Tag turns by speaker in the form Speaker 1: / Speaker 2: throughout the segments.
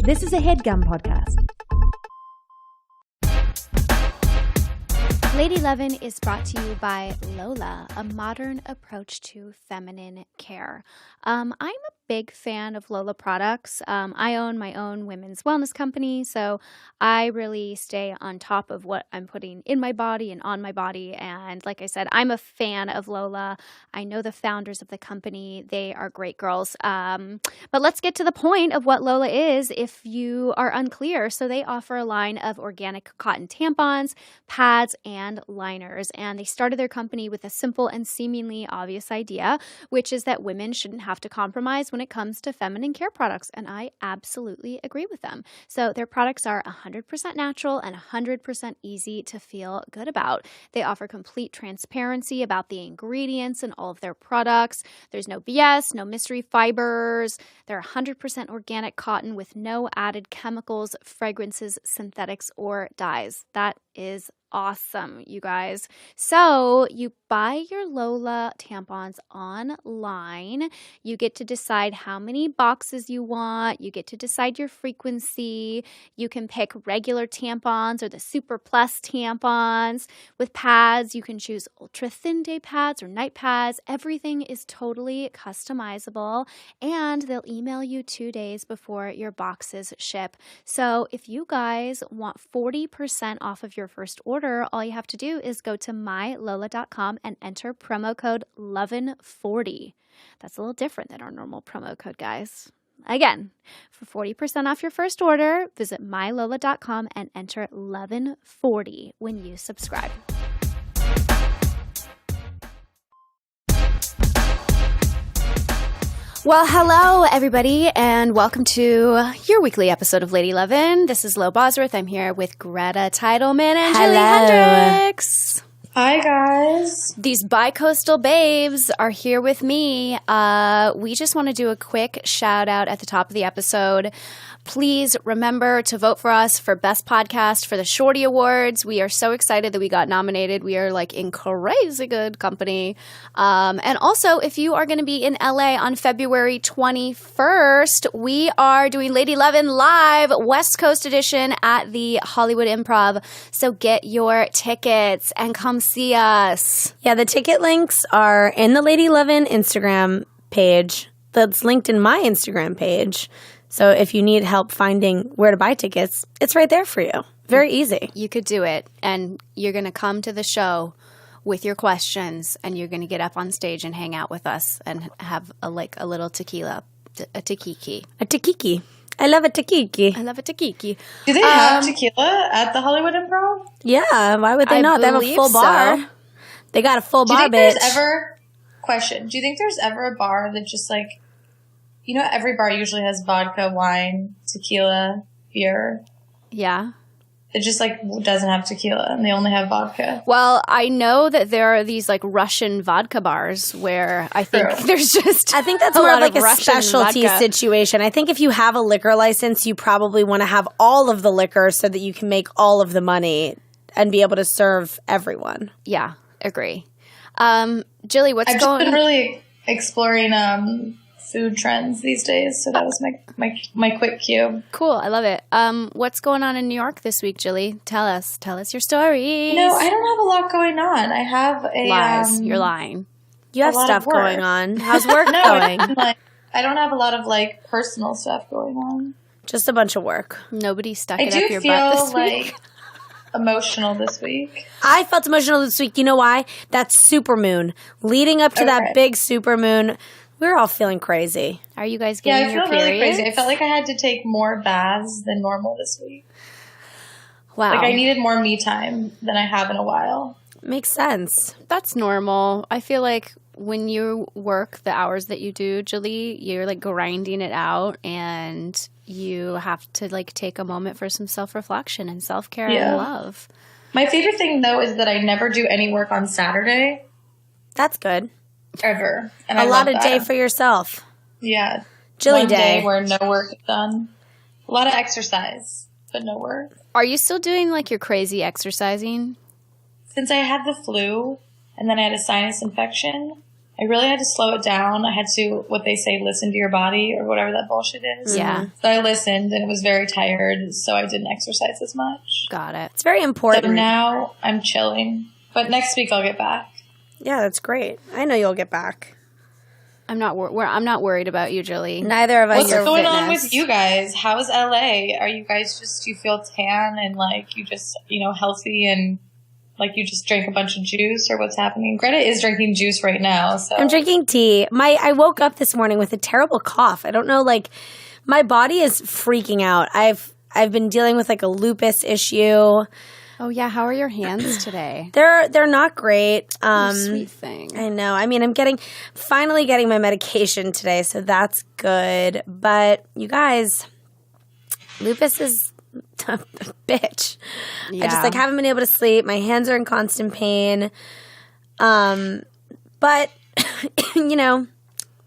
Speaker 1: This is a HeadGum podcast.
Speaker 2: Lady Lovin is brought to you by Lola, a modern approach to feminine care. I'm a big fan of Lola products. I own my own women's wellness company, so I really stay on top of what I'm putting in my body and on my body. And like I said, I'm a fan of Lola. I know the founders of the company. They are great girls. But let's get to the point of what Lola is if you are unclear. So they offer a line of organic cotton tampons, pads, and liners. And they started their company with a simple and seemingly obvious idea, which is that women shouldn't have to compromise when it comes to feminine care products. And I absolutely agree with them. So their products are 100% natural and 100% easy to feel good about. They offer complete transparency about the ingredients in all of their products. There's no BS, no mystery fibers. They're 100% organic cotton with no added chemicals, fragrances, synthetics, or dyes. That is awesome, you guys. So you buy your Lola tampons online. You get to decide how many boxes you want. You get to decide your frequency. You can pick regular tampons or the Super Plus tampons. With pads, you can choose ultra thin day pads or night pads. Everything is totally customizable, and they'll email you 2 days before your boxes ship. So if you guys want 40% off of your first order, all you have to do is go to mylola.com and enter promo code LOVIN40. That's a little different than our normal promo code, guys. Again, for 40% off your first order, visit mylola.com and enter LOVIN40 when you subscribe. Well, hello, everybody, and welcome to your weekly episode of Lady Lovin. This is Lo Bosworth. I'm here with Greta Titleman and Julie Hendricks.
Speaker 3: Hi, guys.
Speaker 2: These bi-coastal babes are here with me. We just want to do a quick shout out at the top of the episode. Please remember to vote for us for Best Podcast for the Shorty Awards. We are so excited that we got nominated. We are like in crazy good company. And also, if you are going to be in LA on February 21st, we are doing Lady Lovin Live West Coast Edition at the Hollywood Improv. So get your tickets and come see us.
Speaker 4: Yeah, the ticket links are in the Lady Lovin Instagram page. That's linked in my Instagram page. So if you need help finding where to buy tickets, it's right there for you. Very easy.
Speaker 2: You could do it. And you're going to come to the show with your questions, and you're going to get up on stage and hang out with us and have a little tequila, a tequiki.
Speaker 4: A tequiki. I love a tequiki.
Speaker 2: I love a tequiki.
Speaker 3: Do they have tequila at the Hollywood Improv?
Speaker 4: Yeah, why would they not? They have a full bar.
Speaker 2: So.
Speaker 4: They got a full bar, bitch.
Speaker 3: Do you think there's ever a bar that just like, you know, every bar usually has vodka, wine, tequila, beer.
Speaker 2: Yeah.
Speaker 3: It just like doesn't have tequila and they only have vodka.
Speaker 2: Well, I know that there are these like Russian vodka bars where I think there's just
Speaker 4: I think that's more like a specialty situation. I think if you have a liquor license, you probably want to have all of the liquor so that you can make all of the money and be able to serve everyone.
Speaker 2: Yeah, agree. Jilly,
Speaker 3: I've just been really exploring food trends these days, so that was my quick cue.
Speaker 2: Cool, I love it. What's going on in New York this week, Jilly? Tell us your stories.
Speaker 3: No, I don't have a lot going on. I have a
Speaker 2: lies. You're lying.
Speaker 4: You have stuff going on. How's work going?
Speaker 3: I don't have a lot of like personal stuff going on.
Speaker 4: Just a bunch of work.
Speaker 2: Nobody stuck it up your butt this week.
Speaker 3: I do feel like emotional this week.
Speaker 4: I felt emotional this week. You know why? That supermoon. Leading up to that big supermoon, we were all feeling crazy.
Speaker 2: Are you guys getting your periods?
Speaker 3: Yeah, I feel really crazy. I felt like I had to take more baths than normal this week.
Speaker 2: Wow.
Speaker 3: Like I needed more me time than I have in a while.
Speaker 4: Makes sense.
Speaker 2: That's normal. I feel like when you work the hours that you do, Julie, you're like grinding it out and you have to like take a moment for some self-reflection and self-care and love.
Speaker 3: My favorite thing though is that I never do any work on Saturday.
Speaker 4: That's good.
Speaker 3: Ever. And
Speaker 4: a lot of day for yourself.
Speaker 3: Yeah.
Speaker 4: Jilly
Speaker 3: One
Speaker 4: day
Speaker 3: where no work is done. A lot of exercise, but no work.
Speaker 2: Are you still doing like your crazy exercising?
Speaker 3: Since I had the flu and then I had a sinus infection, I really had to slow it down. I had to, what they say, listen to your body or whatever that bullshit is.
Speaker 2: Yeah.
Speaker 3: So I listened and it was very tired, so I didn't exercise as much.
Speaker 2: Got it.
Speaker 4: It's very important.
Speaker 3: So now I'm chilling. But next week I'll get back.
Speaker 4: Yeah, that's great. I know you'll get back.
Speaker 2: I'm not worried about you, Julie.
Speaker 4: Neither of us
Speaker 3: What's
Speaker 4: are
Speaker 3: going on
Speaker 2: fitness.
Speaker 3: with you guys? How's LA? Are you guys just, do you feel tan and like you just, healthy and like you just drank a bunch of juice, or what's happening? Greta is drinking juice right now. So
Speaker 4: I'm drinking tea. I woke up this morning with a terrible cough. I don't know, like my body is freaking out. I've been dealing with like a lupus issue.
Speaker 2: Oh yeah, how are your hands today?
Speaker 4: They're not great.
Speaker 2: Sweet thing.
Speaker 4: I know. I mean, I'm finally getting my medication today, so that's good. But you guys, lupus is a bitch.
Speaker 2: Yeah.
Speaker 4: I just haven't been able to sleep. My hands are in constant pain. But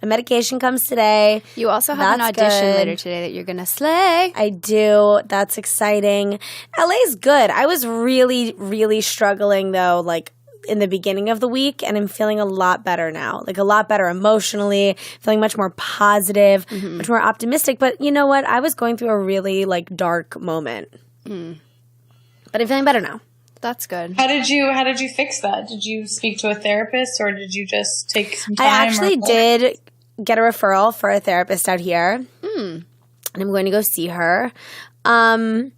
Speaker 4: my medication comes today.
Speaker 2: You also have an
Speaker 4: That's
Speaker 2: audition
Speaker 4: good.
Speaker 2: later today that you're gonna slay.
Speaker 4: I do. That's exciting. LA's good. I was really, really struggling though, like in the beginning of the week, and I'm feeling a lot better now. Like a lot better emotionally, feeling much more positive, much more optimistic. But you know what? I was going through a really like dark moment. But I'm feeling better now.
Speaker 2: That's good.
Speaker 3: How did you fix that? Did you speak to a therapist or did you just take some time?
Speaker 4: I actually did get a referral for a therapist out here. And I'm going to go see her. I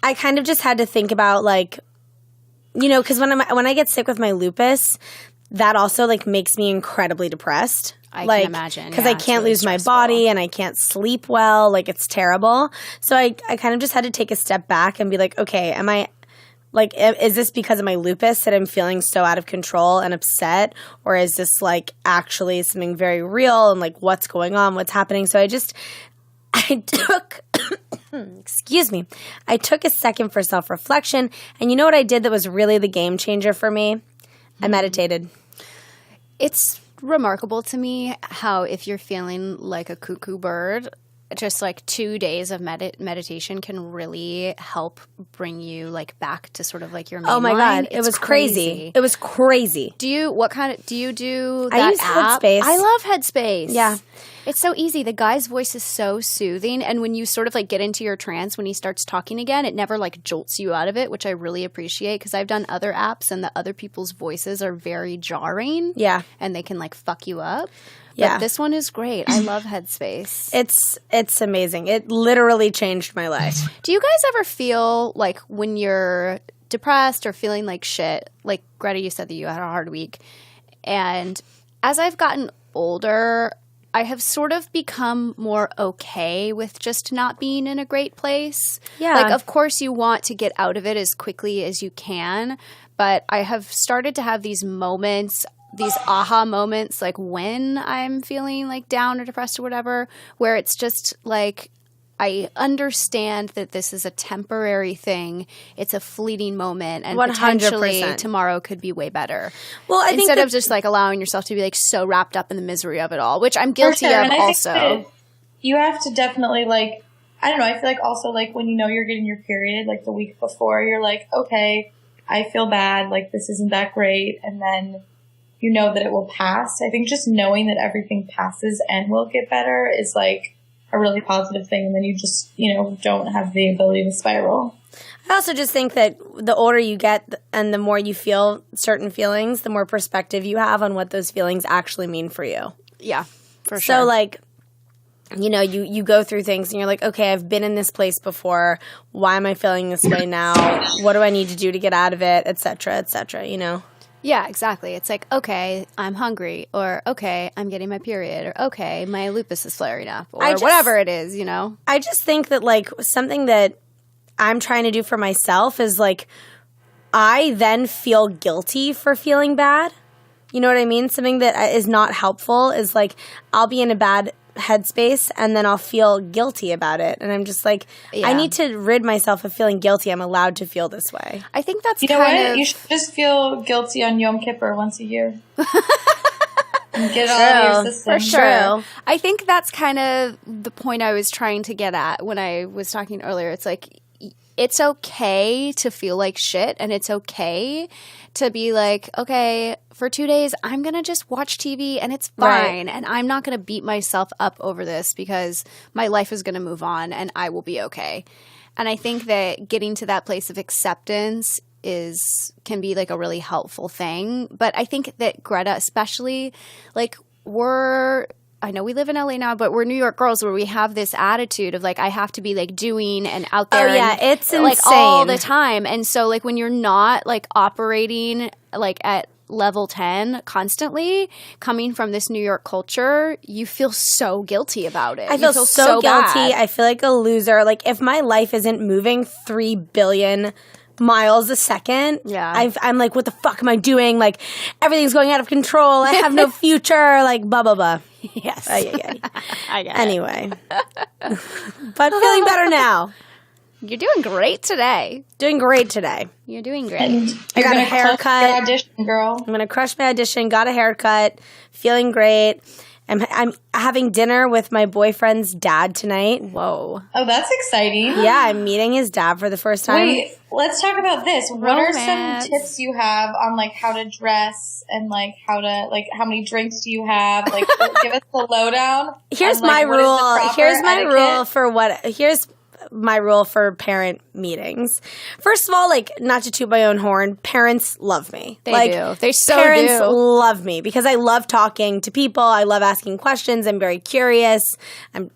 Speaker 4: kind of just had to think about like, because when I get sick with my lupus, that also like makes me incredibly depressed.
Speaker 2: I can imagine.
Speaker 4: Because
Speaker 2: Yeah,
Speaker 4: I
Speaker 2: it's
Speaker 4: can't
Speaker 2: really
Speaker 4: lose my
Speaker 2: stressful.
Speaker 4: body and I can't sleep well. Like it's terrible. So I kind of just had to take a step back and be like, okay, is this because of my lupus that I'm feeling so out of control and upset? Or is this like actually something very real and like what's going on, what's happening? So I took, excuse me, I took a second for self-reflection. And you know what I did that was really the game changer for me? I meditated.
Speaker 2: It's remarkable to me how if you're feeling like a cuckoo bird, just like 2 days of meditation can really help bring you like back to sort of like your main
Speaker 4: Oh my
Speaker 2: line.
Speaker 4: God. It was crazy. It was crazy.
Speaker 2: Do you do that
Speaker 4: I use
Speaker 2: app?
Speaker 4: Headspace.
Speaker 2: I love Headspace.
Speaker 4: Yeah.
Speaker 2: It's so easy. The guy's voice is so soothing, and when you sort of like get into your trance when he starts talking again, it never like jolts you out of it, which I really appreciate because I've done other apps and the other people's voices are very jarring.
Speaker 4: Yeah.
Speaker 2: And they can like fuck you up.
Speaker 4: Yeah.
Speaker 2: But this one is great. I love Headspace.
Speaker 4: It's amazing. It literally changed my life.
Speaker 2: Do you guys ever feel like when you're depressed or feeling like shit, like Greta, you said that you had a hard week, and as I've gotten older, I have sort of become more okay with just not being in a great place.
Speaker 4: Yeah.
Speaker 2: Like, of course, you want to get out of it as quickly as you can, but I have started to have these moments, these aha moments, like when I'm feeling like down or depressed or whatever, where it's just like, I understand that this is a temporary thing. It's a fleeting moment, and
Speaker 4: 100%.
Speaker 2: potentially tomorrow could be way better.
Speaker 4: Well, I think
Speaker 2: Instead of just like allowing yourself to be like so wrapped up in the misery of it all, which I'm guilty of
Speaker 3: And I think
Speaker 2: also.
Speaker 3: that you have to definitely like, I don't know, I feel like also like when you're getting your period, like the week before, you're like, okay, I feel bad, like this isn't that great, and then you know that it will pass. I think just knowing that everything passes and will get better is like a really positive thing, and then you just, don't have the ability to spiral.
Speaker 4: I also just think that the older you get and the more you feel certain feelings, the more perspective you have on what those feelings actually mean for you.
Speaker 2: Yeah, for sure.
Speaker 4: So like, you go through things and you're like, okay, I've been in this place before. Why am I feeling this way now? What do I need to do to get out of it, et cetera,
Speaker 2: Yeah, exactly. It's like, okay, I'm hungry, or okay, I'm getting my period, or okay, my lupus is flaring up, or whatever it is,
Speaker 4: I just think that like something that I'm trying to do for myself is like I then feel guilty for feeling bad. You know what I mean? Something that is not helpful is like I'll be in a bad headspace and then I'll feel guilty about it. And I'm just like, I need to rid myself of feeling guilty. I'm allowed to feel this way.
Speaker 2: I think that's
Speaker 3: You know what? You should just feel guilty on Yom Kippur once a year. And get it all out of your system.
Speaker 2: For sure. I think that's kind of the point I was trying to get at when I was talking earlier. It's like it's okay to feel like shit, and it's okay to be like, okay, for 2 days, I'm going to just watch TV and it's fine. And I'm not going to beat myself up over this because my life is going to move on and I will be okay. And I think that getting to that place of acceptance can be like a really helpful thing. But I think that Greta especially, like I know we live in LA now, but we're New York girls where we have this attitude of like, I have to be like doing and out there.
Speaker 4: Oh yeah, it's insane.
Speaker 2: Like all the time. And so like when you're not like operating like at level 10 constantly coming from this New York culture, you feel so guilty about it.
Speaker 4: I feel so guilty.
Speaker 2: Bad.
Speaker 4: I feel like a loser. Like if my life isn't moving 3 billion miles a second, I'm like, what the fuck am I doing? Like everything's going out of control. I have no future. Like blah blah blah.
Speaker 2: Yes.
Speaker 4: I get anyway. But feeling better now.
Speaker 2: You're doing great today.
Speaker 4: Doing great today.
Speaker 2: You're doing great.
Speaker 3: And
Speaker 4: I got a haircut.
Speaker 3: Your audition, girl.
Speaker 4: I'm gonna crush my audition. Got a haircut. Feeling great. I'm having dinner with my boyfriend's dad tonight.
Speaker 2: Whoa.
Speaker 3: Oh, that's exciting.
Speaker 4: Yeah, I'm meeting his dad for the first time.
Speaker 3: Wait, let's talk about this. What are
Speaker 2: Romance.
Speaker 3: some tips you have on like how to dress and like how many drinks do you have? Like give us the lowdown.
Speaker 4: Here's
Speaker 3: on, like,
Speaker 4: my rule.
Speaker 3: etiquette.
Speaker 4: Here's my rule for parent meetings. First of all, like, not to toot my own horn, parents love me.
Speaker 2: They do. They so
Speaker 4: parents
Speaker 2: do.
Speaker 4: love me because I love talking to people. I love asking questions. I'm very curious. I'm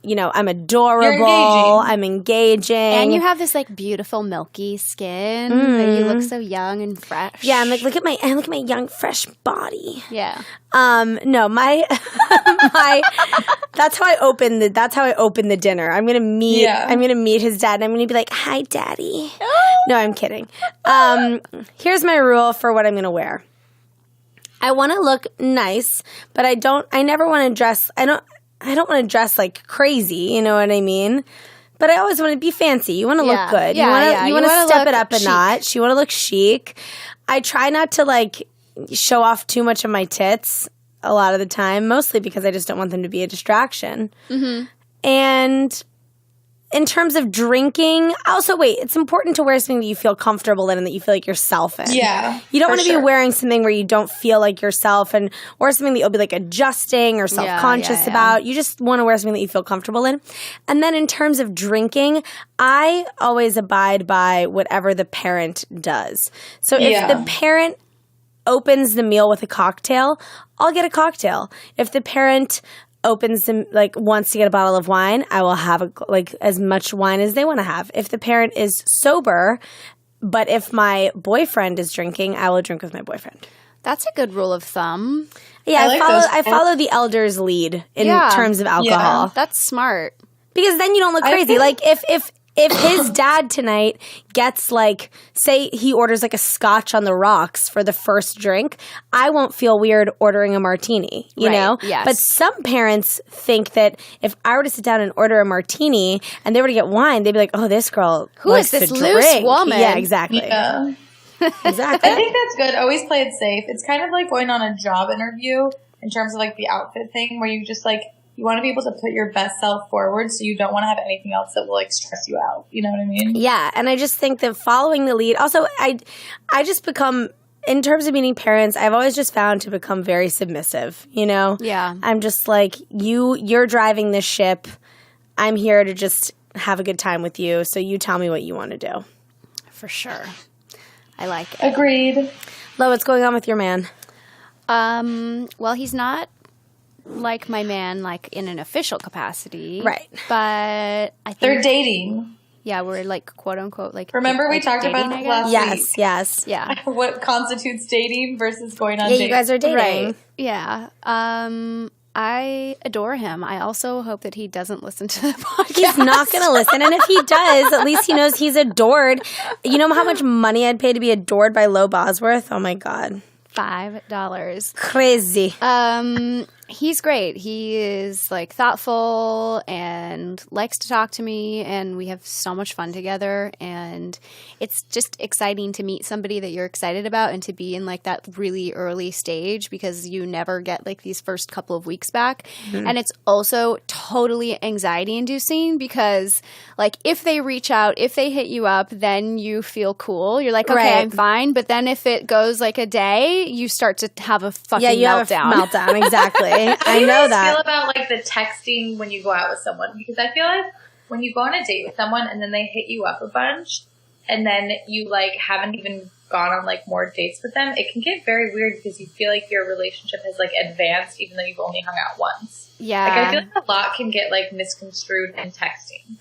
Speaker 4: adorable. I'm engaging.
Speaker 2: And you have this like beautiful milky skin that you look so young and fresh.
Speaker 4: Yeah, I'm like, look at my young fresh body.
Speaker 2: Yeah.
Speaker 4: No, that's how I open the dinner. I'm gonna meet his dad and I'm gonna be like, hi daddy. No, I'm kidding. Here's my rule for what I'm gonna wear. I wanna look nice, but I never wanna dress I don't wanna dress like crazy, you know what I mean? But I always want to be fancy. You want to look good. You want to step it up a notch. You want to look chic. I try not to like show off too much of my tits a lot of the time, mostly because I just don't want them to be a distraction. Mm-hmm. And in terms of drinking, it's important to wear something that you feel comfortable in and that you feel like yourself in.
Speaker 3: Yeah.
Speaker 4: You don't want to be wearing something where you don't feel like yourself or something that you'll be like adjusting or self-conscious about. You just want to wear something that you feel comfortable in. And then in terms of drinking, I always abide by whatever the parent does. So if the parent opens the meal with a cocktail, I'll get a cocktail. If the parent wants to get a bottle of wine, I will have as much wine as they want to have. If the parent is sober, but if my boyfriend is drinking, I will drink with my boyfriend.
Speaker 2: That's a good rule of thumb.
Speaker 4: Yeah, I follow the elders' lead in terms of alcohol.
Speaker 2: Yeah, that's smart.
Speaker 4: Because then you don't look crazy. Like if his dad tonight gets say he orders a scotch on the rocks for the first drink, I won't feel weird ordering a martini, you know?
Speaker 2: Yes.
Speaker 4: But some parents think that if I were to sit down and order a martini and they were to get wine, they'd be like, oh, this girl
Speaker 2: Who is this loose woman?
Speaker 4: Yeah, exactly.
Speaker 3: Yeah.
Speaker 4: Exactly.
Speaker 3: I think that's good. Always play it safe. It's kind of like going on a job interview in terms of the outfit thing where you just you want to be able to put your best self forward, so you don't want to have anything else that will stress you out. You know what I mean?
Speaker 4: Yeah, and I just think that following the lead. Also, I just become, in terms of meeting parents, I've always just found to become very submissive. You know?
Speaker 2: Yeah.
Speaker 4: I'm just like, you're driving this ship. I'm here to just have a good time with you. So you tell me what you want to do.
Speaker 2: For sure. I like it.
Speaker 3: Agreed.
Speaker 4: Lo, what's going on with your man?
Speaker 2: Well, he's not like my man, in an official capacity.
Speaker 4: Right.
Speaker 2: But I think
Speaker 3: they're dating.
Speaker 2: Yeah, we're quote unquote
Speaker 3: Remember we talked
Speaker 2: dating,
Speaker 3: about this last week?
Speaker 4: Yes.
Speaker 2: Yeah.
Speaker 3: What constitutes dating versus going on
Speaker 4: dates.
Speaker 3: dates.
Speaker 4: You guys are dating.
Speaker 2: Right. Yeah. I adore him. I also hope that he doesn't listen to the podcast.
Speaker 4: He's not going to listen. And if he does, at least he knows he's adored. You know how much money I'd pay to be adored by Lo Bosworth? Oh, my God.
Speaker 2: $5.
Speaker 4: Crazy.
Speaker 2: He's great. He is like thoughtful and likes to talk to me, and we have so much fun together. And it's just exciting to meet somebody that you're excited about and to be in like that really early stage, because you never get like these first couple of weeks back. Mm-hmm. And it's also totally anxiety inducing, because like if they reach out, if they hit you up, then you feel cool. You're like, okay, right. I'm fine. But then if it goes like a day, you start to have a fucking meltdown.
Speaker 4: Have a meltdown, exactly.
Speaker 3: How do you
Speaker 4: know
Speaker 3: guys
Speaker 4: that.
Speaker 3: feel about like the texting when you go out with someone? Because I feel like when you go on a date with someone and then they hit you up a bunch and then you like haven't even gone on like more dates with them, it can get very weird because you feel like your relationship has like advanced even though you've only hung out once.
Speaker 2: Yeah.
Speaker 3: Like I feel like a lot can get like misconstrued in texting.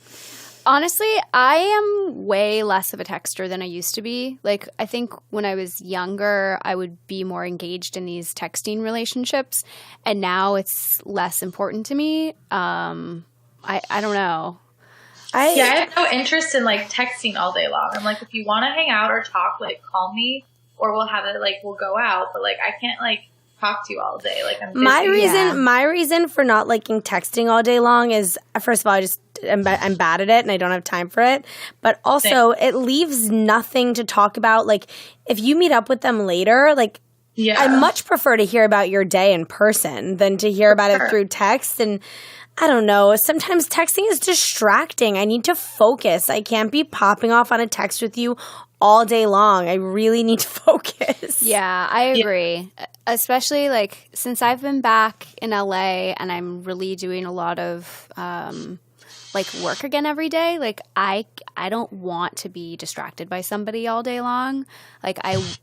Speaker 2: Honestly, I am way less of a texter than I used to be. Like, I think when I was younger, I would be more engaged in these texting relationships, and now it's less important to me. I don't know.
Speaker 3: I have no interest in like texting all day long. I'm like, if you want to hang out or talk, like call me, or we'll have it like we'll go out. But like, I can't like talk to you all day. Like I'm busy.
Speaker 4: My reason for not liking texting all day long is, first of all, I'm bad at it and I don't have time for it. But also, it leaves nothing to talk about. Like, if you meet up with them later, like, I much prefer to hear about your day in person than to hear about it through text. And I don't know. Sometimes texting is distracting. I need to focus. I can't be popping off on a text with you all day long. I really need to focus.
Speaker 2: Yeah, I agree. Yeah. Especially like since I've been back in LA and I'm really doing a lot of like work again every day. Like I don't want to be distracted by somebody all day long. Like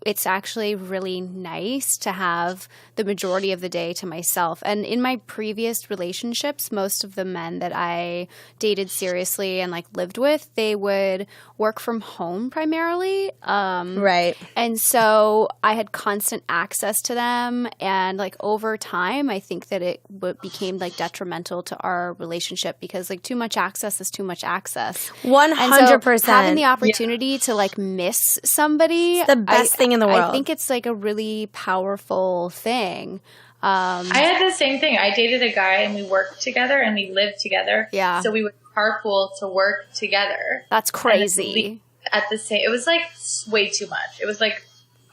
Speaker 2: it's actually really nice to have the majority of the day to myself. And in my previous relationships, most of the men that I dated seriously and like lived with, they would work from home primarily.
Speaker 4: Right.
Speaker 2: And so I had constant access to them. And like over time, I think that it became like detrimental to our relationship, because like too much access is too much access.
Speaker 4: 100%.
Speaker 2: So having the opportunity to like miss somebody,
Speaker 4: it's the best thing in the world.
Speaker 2: I think it's like a really powerful thing.
Speaker 3: I had the same thing. I dated a guy and we worked together and we lived together.
Speaker 2: Yeah.
Speaker 3: So we would carpool to work together.
Speaker 2: That's crazy.
Speaker 3: At the same, it was like way too much. It was like,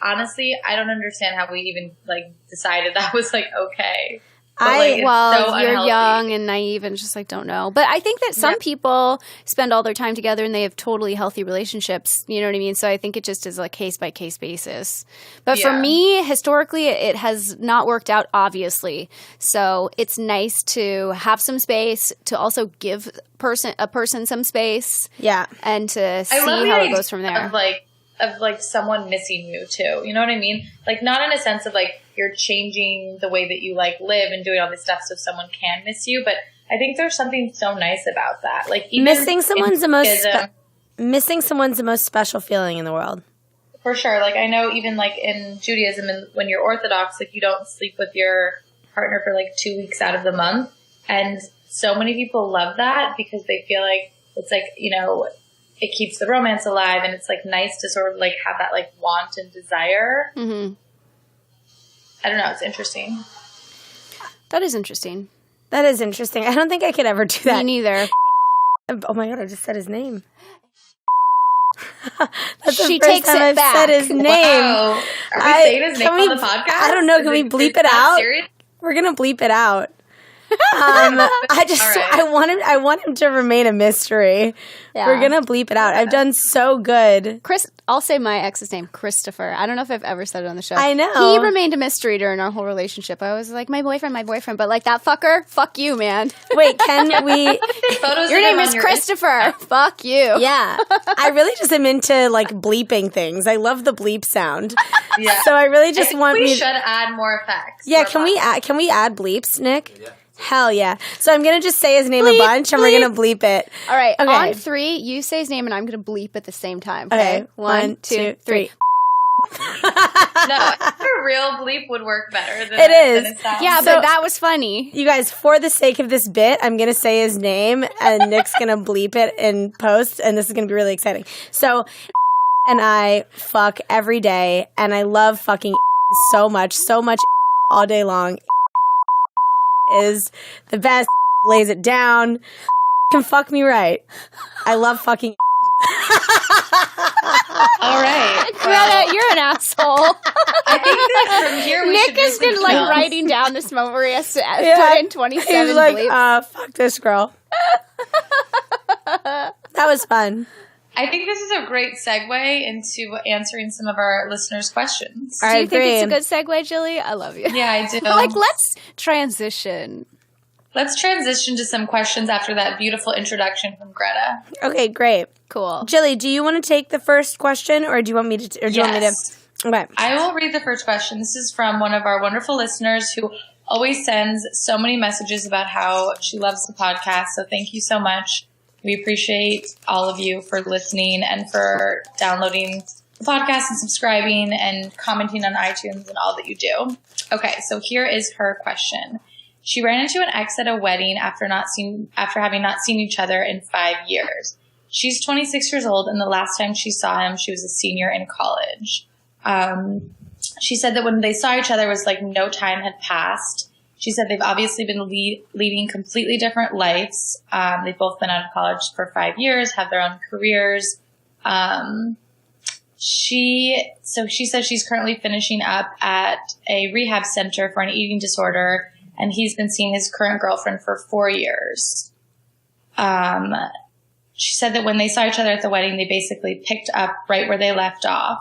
Speaker 3: honestly, I don't understand how we even like decided that was like okay. But,
Speaker 2: you're young and naive and just like don't know. But I think that some people spend all their time together and they have totally healthy relationships. You know what I mean? So I think it just is like case by case basis. But for me, historically, it has not worked out, obviously. So it's nice to have some space, to also give a person some space.
Speaker 4: Yeah.
Speaker 2: And to see how it goes from there.
Speaker 3: Of someone missing you too. You know what I mean? Like not in a sense of like you're changing the way that you like live and doing all this stuff so someone can miss you, but I think there's something so nice about that. Like even
Speaker 4: missing someone's the most special feeling in the world.
Speaker 3: For sure. Like I know even like in Judaism, and when you're Orthodox, like you don't sleep with your partner for like 2 weeks out of the month, and so many people love that because they feel like it's like, you know, it keeps the romance alive, and it's like nice to sort of like have that like want and desire.
Speaker 2: Mm-hmm.
Speaker 3: I don't know. It's interesting.
Speaker 2: That is interesting.
Speaker 4: I don't think I could ever do that.
Speaker 2: Me neither.
Speaker 4: Oh my God, I just said his name.
Speaker 2: She takes it back.
Speaker 4: Said his name.
Speaker 3: Wow. Are we saying his name on the podcast?
Speaker 4: I don't know. Can we bleep it out?
Speaker 3: Serious?
Speaker 4: We're going to bleep it out. I want him to remain a mystery. Yeah. We're gonna bleep it out. I've done so good.
Speaker 2: I'll say my ex's name, Christopher. I don't know if I've ever said it on the show.
Speaker 4: I know.
Speaker 2: He remained a mystery during our whole relationship. I was like, my boyfriend, but like that fucker, fuck you, man.
Speaker 4: Wait, can we?
Speaker 2: Your name is Christopher. Fuck you.
Speaker 4: Yeah. I really just am into like bleeping things. I love the bleep sound.
Speaker 3: Yeah.
Speaker 4: So I really just want
Speaker 3: we should add more effects.
Speaker 4: Yeah, can we add bleeps, Nick? Yeah. Hell yeah. So I'm going to just say his name a bunch and we're going to bleep it.
Speaker 2: All right. Okay. On 3, you say his name and I'm going to bleep at the same time. Okay. 1, 2, 3.
Speaker 3: No, a real bleep would work better than it sounds.
Speaker 2: Yeah, but that was funny.
Speaker 4: You guys, for the sake of this bit, I'm going to say his name and Nick's going to bleep it in post, and this is going to be really exciting. So, and I fuck every day, and I love fucking so much all day long. is the best. Lays it down. Can fuck me right. I love fucking.
Speaker 3: All right.
Speaker 2: Greta, you're an asshole.
Speaker 3: I think that from here we
Speaker 2: Nick
Speaker 3: should
Speaker 2: has
Speaker 3: really
Speaker 2: been like
Speaker 3: film.
Speaker 2: writing down this moment where he has to put in 27
Speaker 4: He's like,
Speaker 2: bleeps.
Speaker 4: fuck this girl. That was fun.
Speaker 3: I think this is a great segue into answering some of our listeners' questions.
Speaker 4: All
Speaker 2: Do
Speaker 4: right,
Speaker 2: you think it's a
Speaker 4: agree.
Speaker 2: good segue, Jilly? I love you.
Speaker 3: Yeah, I do.
Speaker 2: Like, let's transition.
Speaker 3: Let's transition to some questions after that beautiful introduction from Greta.
Speaker 4: Okay, great.
Speaker 2: Cool.
Speaker 4: Jilly, do you want to take the first question, or do you want me to? Or do you want me
Speaker 3: Yes.
Speaker 4: to? Okay.
Speaker 3: I will read the first question. This is from one of our wonderful listeners who always sends so many messages about how she loves the podcast. So thank you so much. We appreciate all of you for listening and for downloading the podcast and subscribing and commenting on iTunes and all that you do. Okay, so here is her question. She ran into an ex at a wedding after having not seen each other in 5 years. She's 26 years old, and the last time she saw him, she was a senior in college. She said that when they saw each other, it was like no time had passed. She said they've obviously been leading completely different lives. They've both been out of college for 5 years, have their own careers. She says she's currently finishing up at a rehab center for an eating disorder, and he's been seeing his current girlfriend for 4 years. She said that when they saw each other at the wedding, they basically picked up right where they left off,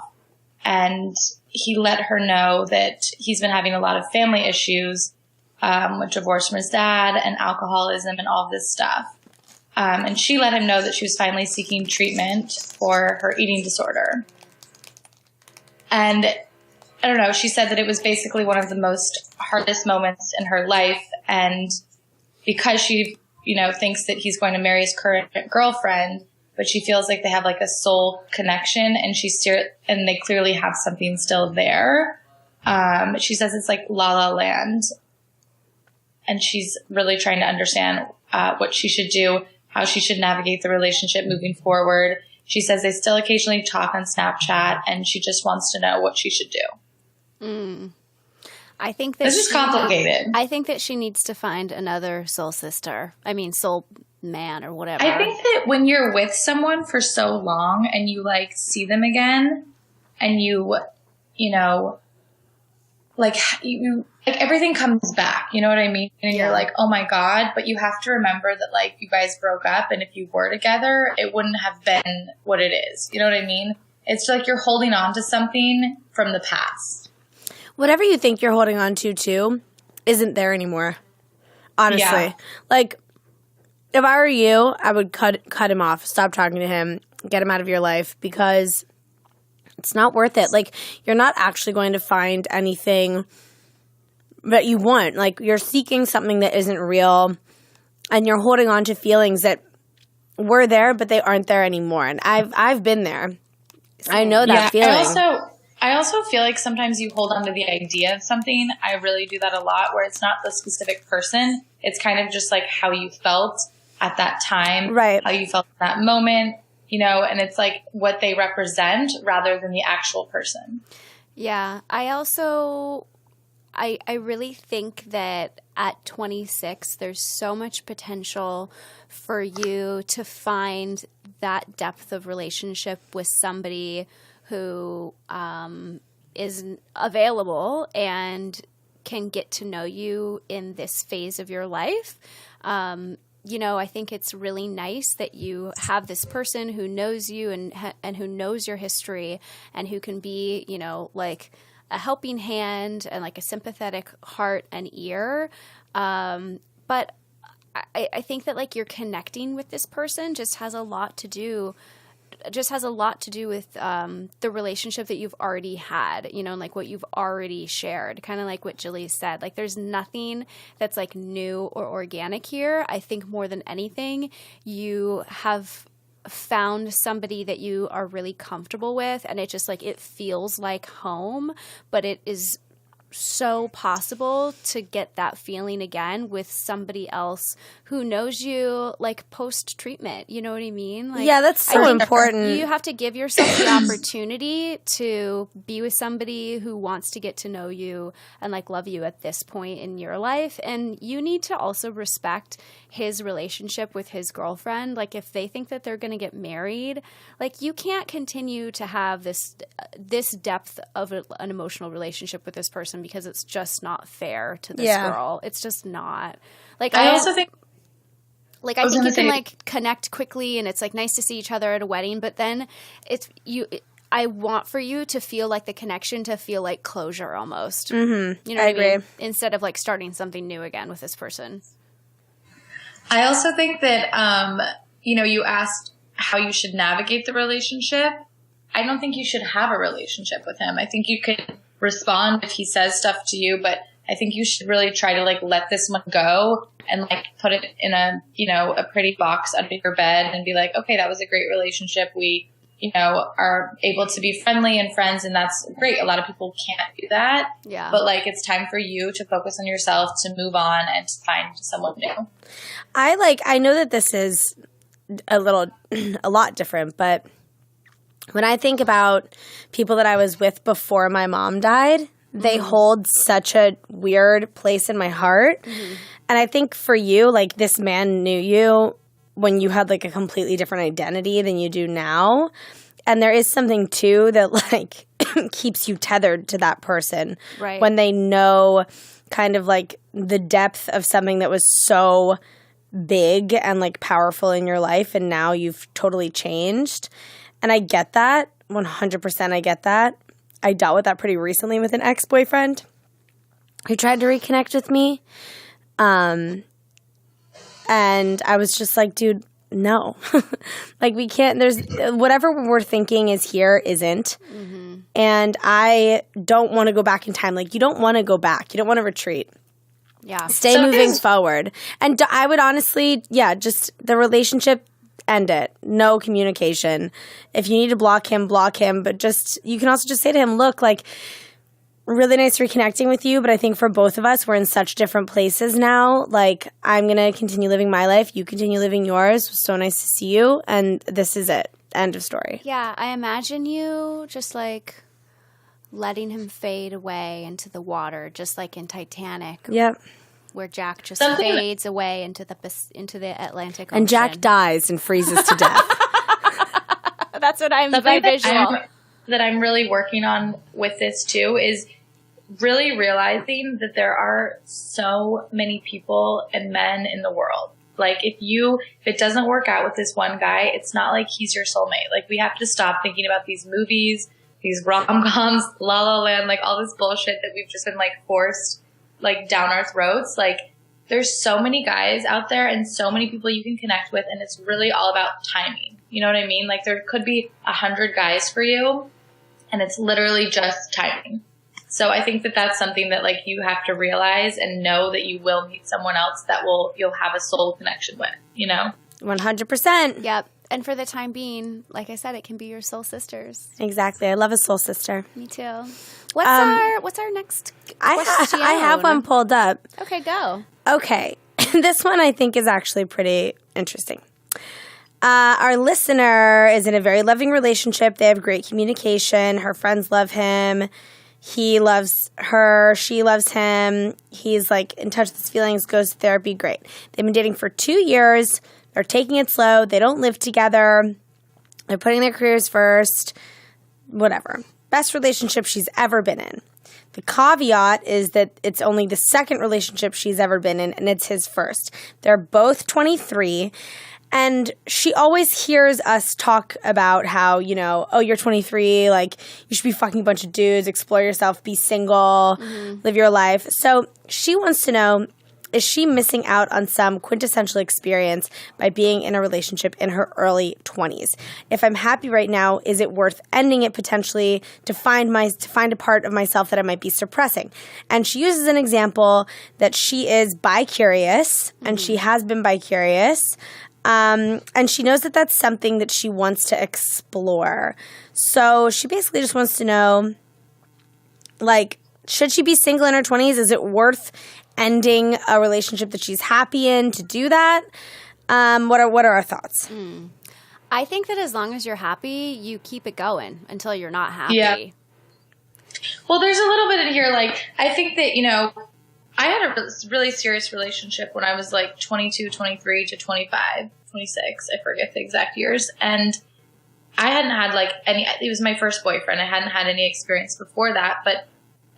Speaker 3: and he let her know that he's been having a lot of family issues, with divorce from his dad and alcoholism and all of this stuff. And she let him know that she was finally seeking treatment for her eating disorder. And I don't know, she said that it was basically one of the most hardest moments in her life. And because she, thinks that he's going to marry his current girlfriend, but she feels like they have like a soul connection, and and they clearly have something still there. She says it's like La La Land. And she's really trying to understand what she should do, how she should navigate the relationship moving forward. She says they still occasionally talk on Snapchat, and she just wants to know what she should do.
Speaker 2: I think that
Speaker 3: This is complicated.
Speaker 2: I think that she needs to find another soul sister. I mean, soul man or whatever.
Speaker 3: I think that when you're with someone for so long and you like see them again, and you everything comes back, you know what I mean? And you're like, oh my God, but you have to remember that like you guys broke up, and if you were together, it wouldn't have been what it is. You know what I mean? It's like you're holding on to something from the past.
Speaker 4: Whatever you think you're holding on to, too, isn't there anymore. Honestly.
Speaker 3: Yeah.
Speaker 4: Like, if I were you, I would cut him off, stop talking to him, get him out of your life, because it's not worth it. Like, you're not actually going to find anything that you want. Like, you're seeking something that isn't real, and you're holding on to feelings that were there, but they aren't there anymore. And I've been there. I know that feeling.
Speaker 3: I also feel like sometimes you hold on to the idea of something. I really do that a lot, where it's not the specific person. It's kind of just like how you felt at that time,
Speaker 4: right? How
Speaker 3: you felt in that moment, and it's like what they represent rather than the actual person.
Speaker 2: Yeah. I really think that at 26, there's so much potential for you to find that depth of relationship with somebody who is available and can get to know you in this phase of your life. I think it's really nice that you have this person who knows you and who knows your history, and who can be, like a helping hand and like a sympathetic heart and ear. But I think that like you're connecting with this person just has a lot to do with the relationship that you've already had, and like what you've already shared, kind of like what Jilly said. Like there's nothing that's like new or organic here. I think more than anything, you have found somebody that you are really comfortable with, and it just like it feels like home, but it is so possible to get that feeling again with somebody else who knows you, like, post-treatment. You know what I mean? Like,
Speaker 4: yeah, that's so important.
Speaker 2: You have to give yourself the opportunity to be with somebody who wants to get to know you and, like, love you at this point in your life. And you need to also respect his relationship with his girlfriend. Like, if they think that they're going to get married, like, you can't continue to have this depth of an emotional relationship with this person because it's just not fair to this girl. It's just not. Like,
Speaker 3: I also think,
Speaker 2: like, I think you can, like, connect quickly and it's, like, nice to see each other at a wedding, but then I want for you to feel like the connection, to feel like closure almost.
Speaker 4: Mm-hmm.
Speaker 2: You know what I
Speaker 4: agree.
Speaker 2: mean? Instead of, like, starting something new again with this person.
Speaker 3: I also think that, you asked how you should navigate the relationship. I don't think you should have a relationship with him. I think you could respond if he says stuff to you, but I think you should really try to, like, let this one go and, like, put it in a pretty box under your bed and be like, okay, that was a great relationship. We, are able to be friendly and friends, and that's great. A lot of people can't do that.
Speaker 2: Yeah.
Speaker 3: But, like, it's time for you to focus on yourself, to move on, and to find someone new.
Speaker 4: I know that this is a lot different, but when I think about people that I was with before my mom died, they hold such a weird place in my heart. Mm-hmm. And I think for you, like, this man knew you when you had, like, a completely different identity than you do now. And there is something, too, that, like, keeps you tethered to that person.
Speaker 2: Right.
Speaker 4: When they know kind of, like, the depth of something that was so big and, like, powerful in your life, and now you've totally changed. And I get that. 100% I get that. I dealt with that pretty recently with an ex-boyfriend who tried to reconnect with me. And I was just like, dude, no. Like, we can't, there's, whatever we're thinking is here isn't. Mm-hmm. And I don't want to go back in time. Like, you don't want to go back. You don't want to retreat.
Speaker 2: Yeah.
Speaker 4: Stay moving forward. And I would honestly, just the relationship, end it. No communication. If you need to block him, but you can also just say to him, look, like, really nice reconnecting with you, but I think for both of us, we're in such different places now. Like, I'm going to continue living my life. You continue living yours. It was so nice to see you. And this is it. End of story.
Speaker 2: Yeah. I imagine you just, like, letting him fade away into the water, just like in Titanic.
Speaker 4: Yep.
Speaker 2: Where Jack just fades away into the Atlantic Ocean.
Speaker 4: And Jack dies and freezes to death.
Speaker 2: That's what I'm visual.
Speaker 3: That I'm really working on with this too is really realizing that there are so many people and men in the world. Like, if it doesn't work out with this one guy, it's not like he's your soulmate. Like, we have to stop thinking about these movies, these rom-coms, La La Land, like all this bullshit that we've just been, like, forced, like, down our throats. Like, there's so many guys out there and so many people you can connect with, and it's really all about timing. You know what I mean? Like, there could be 100 guys for you, and it's literally just timing. So I think that that's something that, like, you have to realize and know that you will meet someone else that you'll have a soul connection with,
Speaker 4: 100%.
Speaker 2: Yep. And for the time being, like I said, it can be your soul sisters.
Speaker 4: Exactly. I love a soul sister.
Speaker 2: Me too. What's our next question?
Speaker 4: I have one pulled up.
Speaker 2: Okay, go.
Speaker 4: Okay. This one I think is actually pretty interesting. Our listener is in a very loving relationship. They have great communication. Her friends love him. He loves her. She loves him. He's, like, in touch with his feelings, goes to therapy. Great. They've been dating for 2 years. They're taking it slow. They don't live together. They're putting their careers first. Whatever. Best relationship she's ever been in. The caveat is that it's only the second relationship she's ever been in, and it's his first. They're both 23. And she always hears us talk about how, oh, you're 23, like, you should be fucking a bunch of dudes, explore yourself, be single, live your life. So she wants to know, is she missing out on some quintessential experience by being in a relationship in her early 20s? If I'm happy right now, is it worth ending it potentially to find a part of myself that I might be suppressing? And she uses an example that she is bi-curious, and she has been bi-curious. And she knows that that's something that she wants to explore. So she basically just wants to know, like, Should she be single in her 20s? Is it worth ending a relationship that she's happy in to do that? What are our thoughts?
Speaker 2: I think that as long as you're happy, you keep it going until you're not happy.
Speaker 3: Yeah. Well, there's a little bit in here, like, I think that, you know, I had a really serious relationship when I was like 22, 23 to 25, 26. I forget the exact years. And I hadn't had like it was my first boyfriend. I hadn't had any experience before that, but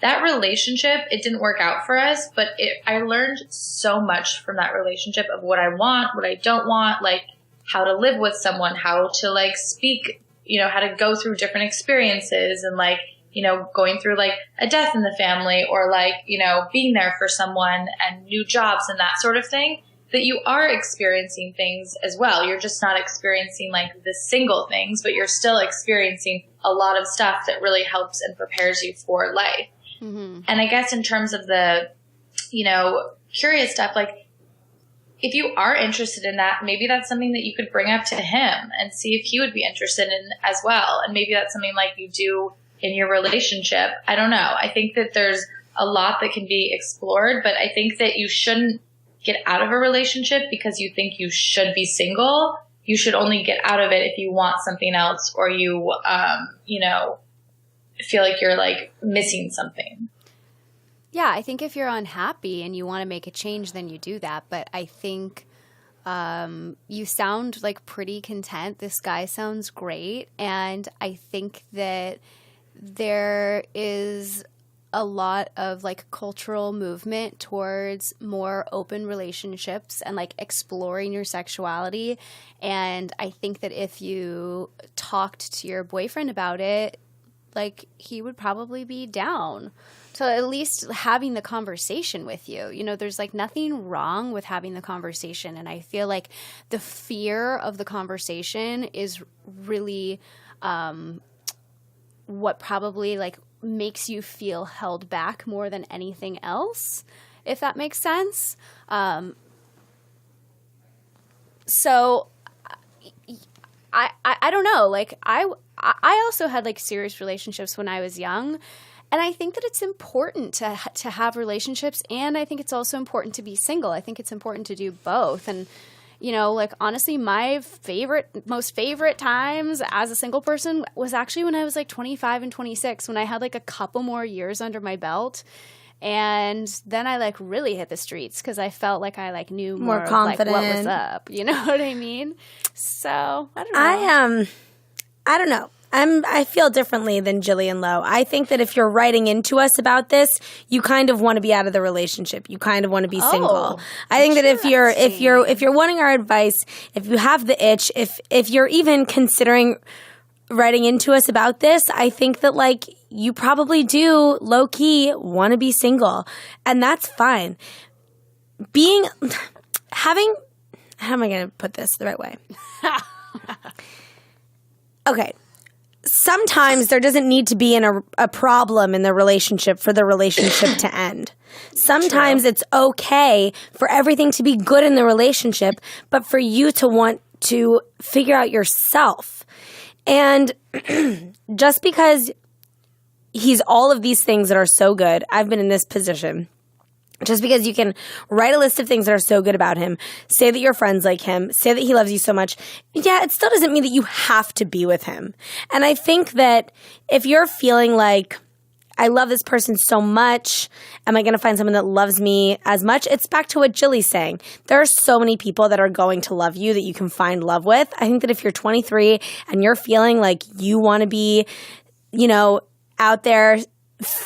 Speaker 3: that relationship, it didn't work out for us, but I learned so much from that relationship of what I want, what I don't want, like how to live with someone, how to like speak, you know, how to go through different experiences and like, you know, going through like a death in the family or like, you know, being there for someone and new jobs and that sort of thing, that you are experiencing things as well. You're just not experiencing like the single things, but you're still experiencing a lot of stuff that really helps and prepares you for life. Mm-hmm. And I guess in terms of the, you know, curious stuff, like if you are interested in that, maybe that's something that you could bring up to him and see if he would be interested in as well. And maybe that's something like you do in your relationship. I don't know. I think that there's a lot that can be explored, but I think that you shouldn't get out of a relationship because you think you should be single. You should only get out of it if you want something else or you, you know, feel like you're like missing something.
Speaker 2: Yeah, I think if you're unhappy and you want to make a change, then you do that. But I think you sound like pretty content. This guy sounds great. And I think that there is a lot of like cultural movement towards more open relationships and like exploring your sexuality. And I think that if you talked to your boyfriend about it, like he would probably be down. So at least having the conversation with you, you know, there's like nothing wrong with having the conversation. And I feel like the fear of the conversation is really what probably like makes you feel held back more than anything else, if that makes sense. So I don't know, like I also had like serious relationships when I was young, and I think that it's important to have relationships, and I think it's also important to be single. I think it's important to do both. And you know, like honestly, my most favorite times as a single person was actually when I was like 25 and 26, when I had like a couple more years under my belt. And then I like really hit the streets because I felt like I like knew more confident, like what was up. You know what I mean? So I don't know.
Speaker 4: I don't know. I feel differently than Jillian Lowe. I think that if you're writing into us about this, you kind of want to be out of the relationship. You kind of want to be single. I think that if you're wanting our advice, if you have the itch, if you're even considering writing into us about this, I think that like you probably do low key want to be single, and that's fine. How am I going to put this the right way? Okay. Sometimes there doesn't need to be a problem in the relationship for the relationship to end. Sometimes it's okay for everything to be good in the relationship, but for you to want to figure out yourself. And just because he's all of these things that are so good, I've been in this position. Just because you can write a list of things that are so good about him, say that your friends like him, say that he loves you so much, yeah, it still doesn't mean that you have to be with him. And I think that if you're feeling like, I love this person so much, am I going to find someone that loves me as much? It's back to what Jilly's saying. There are so many people that are going to love you that you can find love with. I think that if you're 23 and you're feeling like you want to be, you know, out there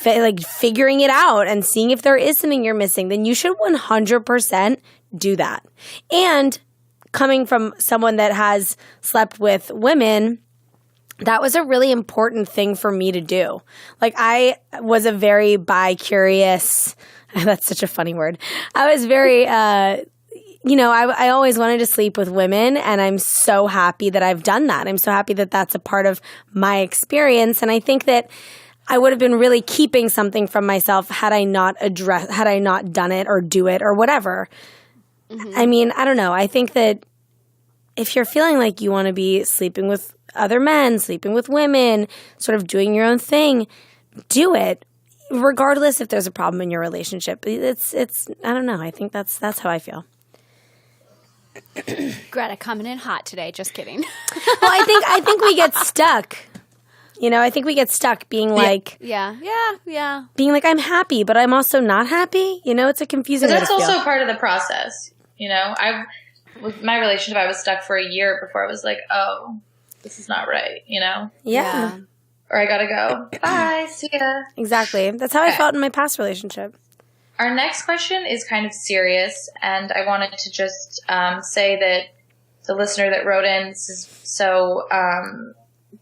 Speaker 4: like figuring it out and seeing if there is something you're missing, then you should 100% do that. And coming from someone that has slept with women, that was a really important thing for me to do. Like I was a very bi-curious, that's such a funny word. I was very, you know, I always wanted to sleep with women, and I'm so happy that I've done that. I'm so happy that that's a part of my experience. And I think that I would have been really keeping something from myself had I not done it or do it or whatever. Mm-hmm. I mean, I don't know. I think that if you're feeling like you want to be sleeping with other men, sleeping with women, sort of doing your own thing, do it. regardless if there's a problem in your relationship. It's I don't know. I think that's how I feel.
Speaker 2: Greta coming in hot today. Just kidding.
Speaker 4: Well, I think we get stuck. I think we get stuck being like,
Speaker 2: yeah.
Speaker 4: being like, I'm happy, but I'm also not happy. It's a confusing.
Speaker 3: That's also part of the process. With my relationship, I was stuck for a year before I was like, oh, this is not right.
Speaker 4: Yeah.
Speaker 3: Or I gotta go. Bye. See ya.
Speaker 4: Exactly. That's how I felt in my past relationship.
Speaker 3: Our next question is kind of serious, and I wanted to just say that the listener that wrote in, this is so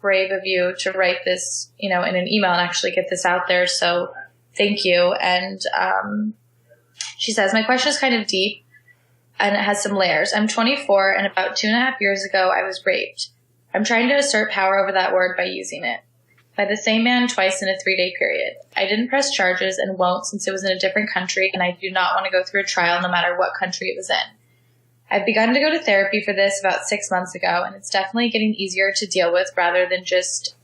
Speaker 3: brave of you to write this, in an email and actually get this out there. So thank you. And she says, my question is kind of deep, and it has some layers. I'm 24, and about 2.5 years ago, I was raped. I'm trying to assert power over that word by using it. By the same man twice in a 3-day period. I didn't press charges and won't since it was in a different country, and I do not want to go through a trial no matter what country it was in. I've begun to go to therapy for this about 6 months ago, and it's definitely getting easier to deal with rather than just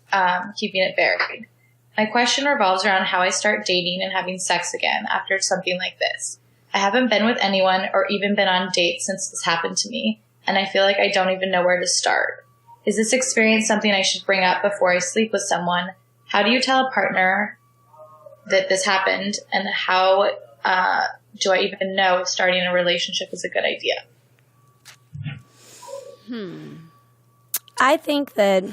Speaker 3: keeping it buried. My question revolves around how I start dating and having sex again after something like this. I haven't been with anyone or even been on dates since this happened to me, and I feel like I don't even know where to start. Is this experience something I should bring up before I sleep with someone? How do you tell a partner that this happened? And how do I even know if starting a relationship is a good idea?
Speaker 4: I think that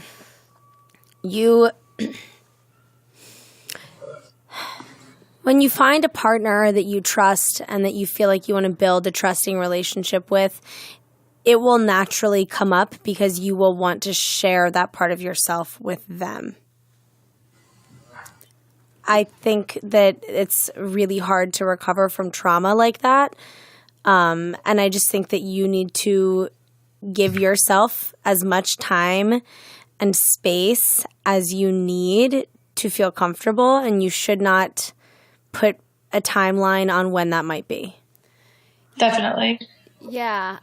Speaker 4: when you find a partner that you trust and that you feel like you want to build a trusting relationship with, it will naturally come up because you will want to share that part of yourself with them. I think that it's really hard to recover from trauma like that. And I just think that you need to give yourself as much time and space as you need to feel comfortable, and you should not put a timeline on when that might be.
Speaker 3: Definitely.
Speaker 2: Yeah.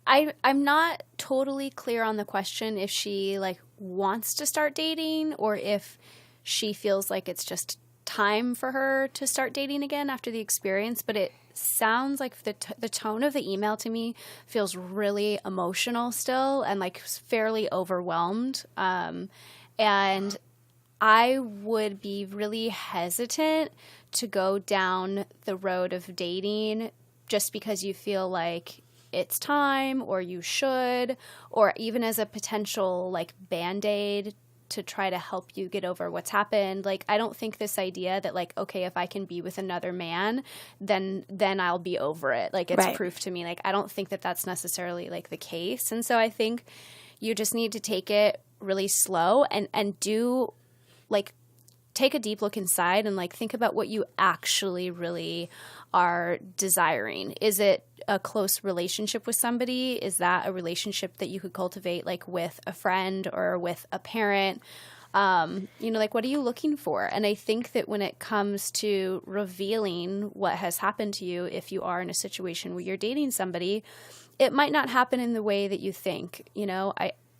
Speaker 2: I'm not totally clear on the question if she wants to start dating or if she feels like it's just time for her to start dating again after the experience. But it sounds like the tone of the email to me feels really emotional still and fairly overwhelmed. And I would be really hesitant to go down the road of dating just because you feel like it's time or you should, or even as a potential Band-Aid to try to help you get over what's happened. I don't think this idea that okay, if I can be with another man, then I'll be over it. It's
Speaker 4: right.
Speaker 2: Proof to me. I don't think that that's necessarily the case. And so I think you just need to take it really slow and do take a deep look inside and think about what you actually really are desiring. Is it a close relationship with somebody? Is that a relationship that you could cultivate with a friend or with a parent? What are you looking for? And I think that when it comes to revealing what has happened to you, if you are in a situation where you're dating somebody, it might not happen in the way that you think.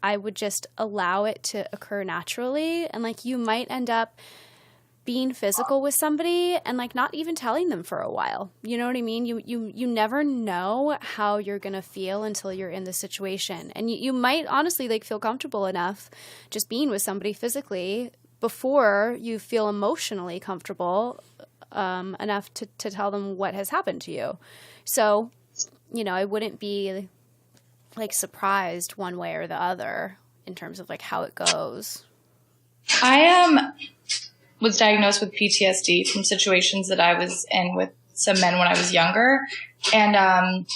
Speaker 2: I would just allow it to occur naturally, and you might end up being physical with somebody and not even telling them for a while. You know what I mean? You never know how you're going to feel until you're in the situation. And you might honestly feel comfortable enough just being with somebody physically before you feel emotionally comfortable enough to tell them what has happened to you. So, I wouldn't be surprised one way or the other in terms of how it goes.
Speaker 3: I was diagnosed with PTSD from situations that I was in with some men when I was younger. And